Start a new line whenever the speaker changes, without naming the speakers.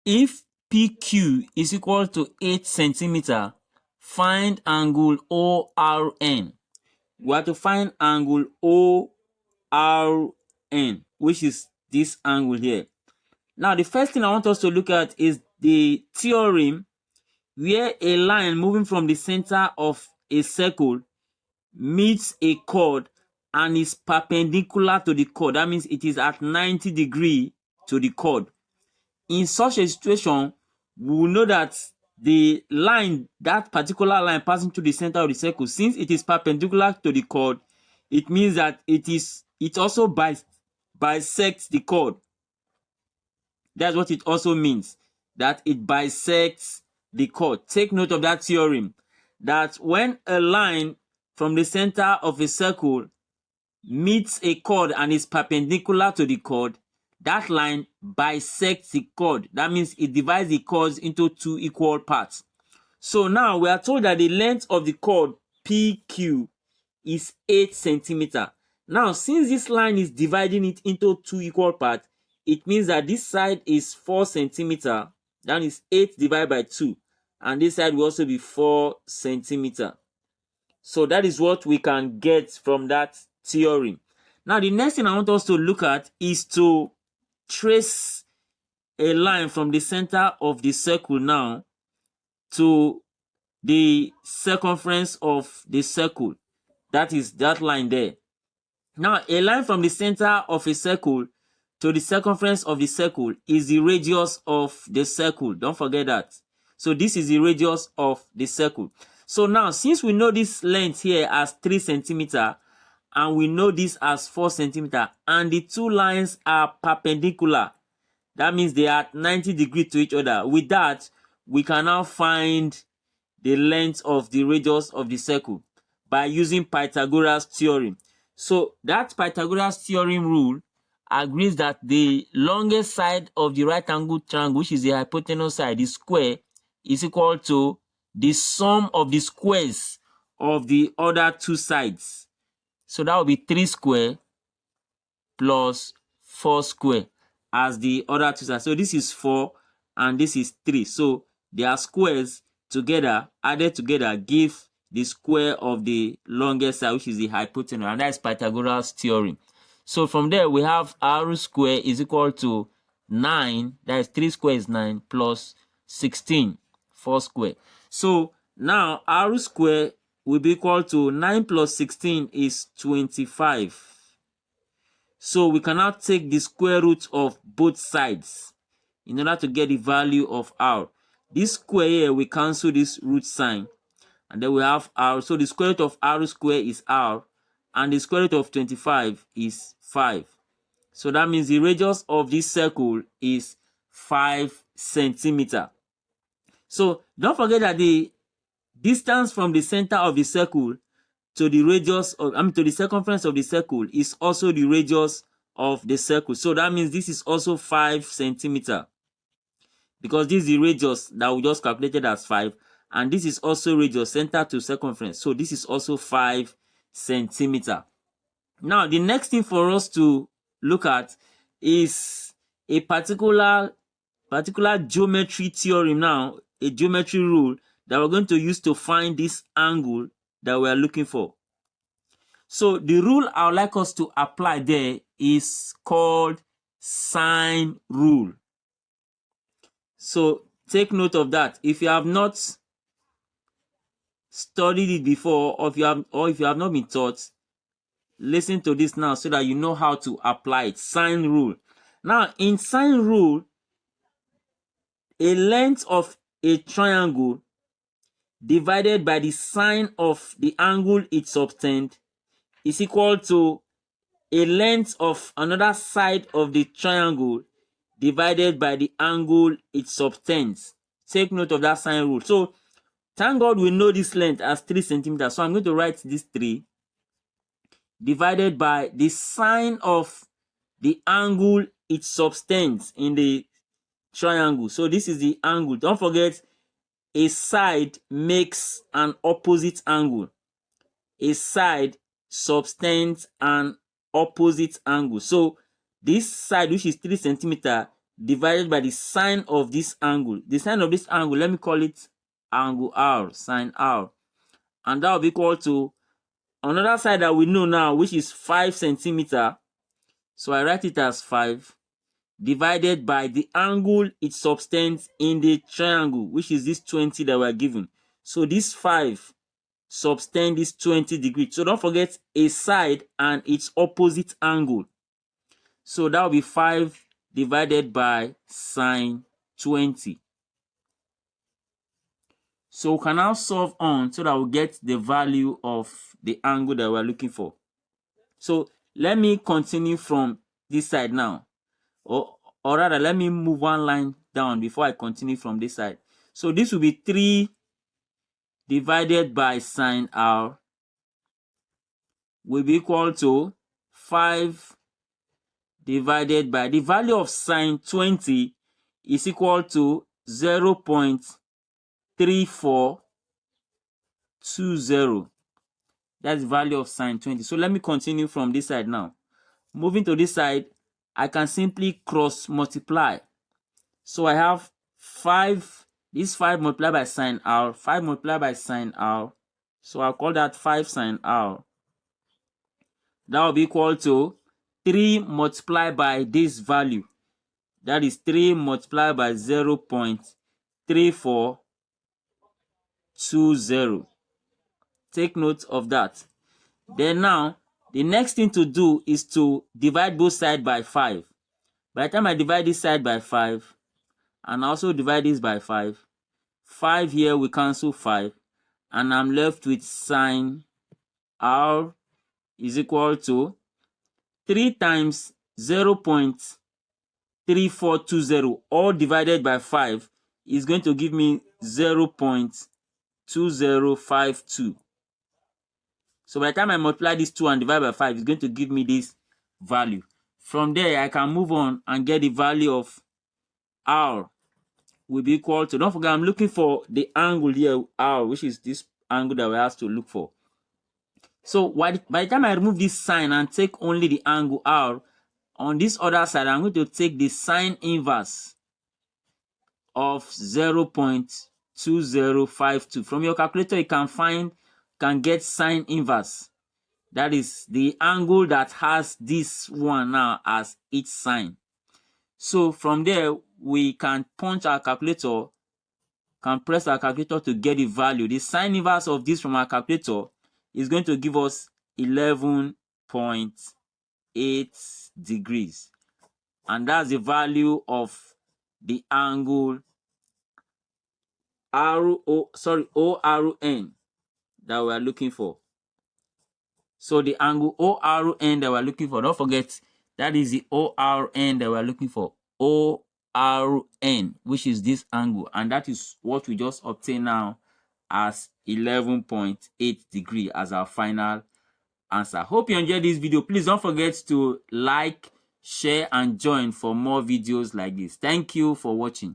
If PQ is equal to 8 centimeter, find angle ORN. We have to find angle ORN, which is this angle here. Now, the first thing I want us to look at is the theorem where a line moving from the center of a circle meets a chord and is perpendicular to the chord. That means it is at 90 degrees to the chord. In such a situation, we will know that the line, that particular line passing through the center of the circle, since it is perpendicular to the chord, it means that it also bisects the chord. That's what it also means, that it bisects the chord. Take note of that theorem, that when a line from the center of a circle meets a chord and is perpendicular to the chord, that line bisects the chord. That means it divides the chords into two equal parts. So now we are told that the length of the chord PQ is 8 centimeters. Now, since this line is dividing it into two equal parts, it means that this side is 4 centimeters. That is 8 divided by 2. And this side will also be 4 centimeters. So that is what we can get from that theorem. Now, the next thing I want us to look at is to trace a line from the center of the circle now to the circumference of the circle. That is that line there. Now, a line from the center of a circle to the circumference of the circle is the radius of the circle. Don't forget that. So this is the radius of the circle. So now, since we know this length here as 3 centimeters and we know this as 4 centimeters, and the two lines are perpendicular, that means they are at 90 degrees to each other. With that, we can now find the length of the radius of the circle by using Pythagorean theorem. So that Pythagorean theorem rule agrees that the longest side of the right angle triangle, which is the hypotenuse side, the square, is equal to the sum of the squares of the other two sides. So that will be 3 square plus 4 square as the other two sides. So this is 4 and this is 3. So their squares together, added together, give the square of the longest side, which is the hypotenuse, and that is Pythagorean theorem. So from there, we have r square is equal to 9, that is 3 square is 9, plus 16, 4 square. So now r square will be equal to 9 plus 16 is 25. So we can now take the square root of both sides in order to get the value of r. This square here, we cancel this root sign, and then we have r. So the square root of r square is r, and the square root of 25 is 5. So that means the radius of this circle is 5 centimeters. So don't forget that the distance from the center of the circle to the radius of, to the circumference of the circle is also the radius of the circle. So that means this is also 5 centimeters, because this is the radius that we just calculated as 5, and this is also radius, center to circumference. So this is also 5 centimeters. Now, the next thing for us to look at is a particular geometry theorem now, a geometry rule that we're going to use to find this angle that we are looking for. So the rule I would like us to apply there is called Sine Rule. So take note of that. If you have not studied it before, or if you have not been taught, listen to this now so that you know how to apply it. Sine Rule. Now, in Sine Rule, a length of a triangle divided by the sine of the angle it subtends is equal to a length of another side of the triangle divided by the angle it subtends. Take note of that Sine Rule. So thank God we know this length as 3 centimeters. So I'm going to write this 3 divided by the sine of the angle it subtends in the triangle. So this is the angle. Don't forget, a side makes an opposite angle. A side subtends an opposite angle. So this side, which is 3 centimeters, divided by the sine of this angle. The sine of this angle, let me call it angle R, sine R. And that will be equal to another side that we know now, which is 5 centimeter. So I write it as 5 divided by the angle it subtends in the triangle, which is this 20 that we are given. So this 5 subtend this 20 degrees. So don't forget a side and its opposite angle. So that will be 5 divided by sine 20. So we can now solve on so that we get the value of the angle that we're looking for. So let me continue from this side now. Or rather, let me move one line down before I continue from this side. So this will be 3 divided by sine R will be equal to 5 divided by the value of sine 20 is equal to 0.3420. That's the value of sine 20. So let me continue from this side now. Moving to this side, I can simply cross multiply. So I have 5, this 5 multiplied by sine R, 5 multiplied by sine R. So I'll call that 5 sine R. That will be equal to 3 multiplied by this value. That is 3 multiplied by 0.3420. Take note of that. Then now, the next thing to do is to divide both sides by 5. By the time I divide this side by 5, and also divide this by 5, 5 here will cancel 5, and I'm left with sine R is equal to 3 times 0.3420, all divided by 5, is going to give me 0.2052. So by the time I multiply this 2 and divide by 5, it's going to give me this value. From there, I can move on and get the value of R will be equal to, don't forget, I'm looking for the angle here, R, which is this angle that we have to look for. So by the time I remove this sine and take only the angle R, on this other side, I'm going to take the sine inverse of 0.2052. From your calculator, you can get sine inverse. That is the angle that has this one now as its sine. So from there, we can punch our calculator, can press our calculator to get the value. The sine inverse of this from our calculator is going to give us 11.8 degrees. And that's the value of the angle ORN that we are looking for. So the angle ORN that we're looking for, don't forget, that is the ORN that we're looking for. ORN, which is this angle. And that is what we just obtained now as 11.8 degree as our final answer. Hope you enjoyed this video. Please don't forget to like, share, and join for more videos like this. Thank you for watching.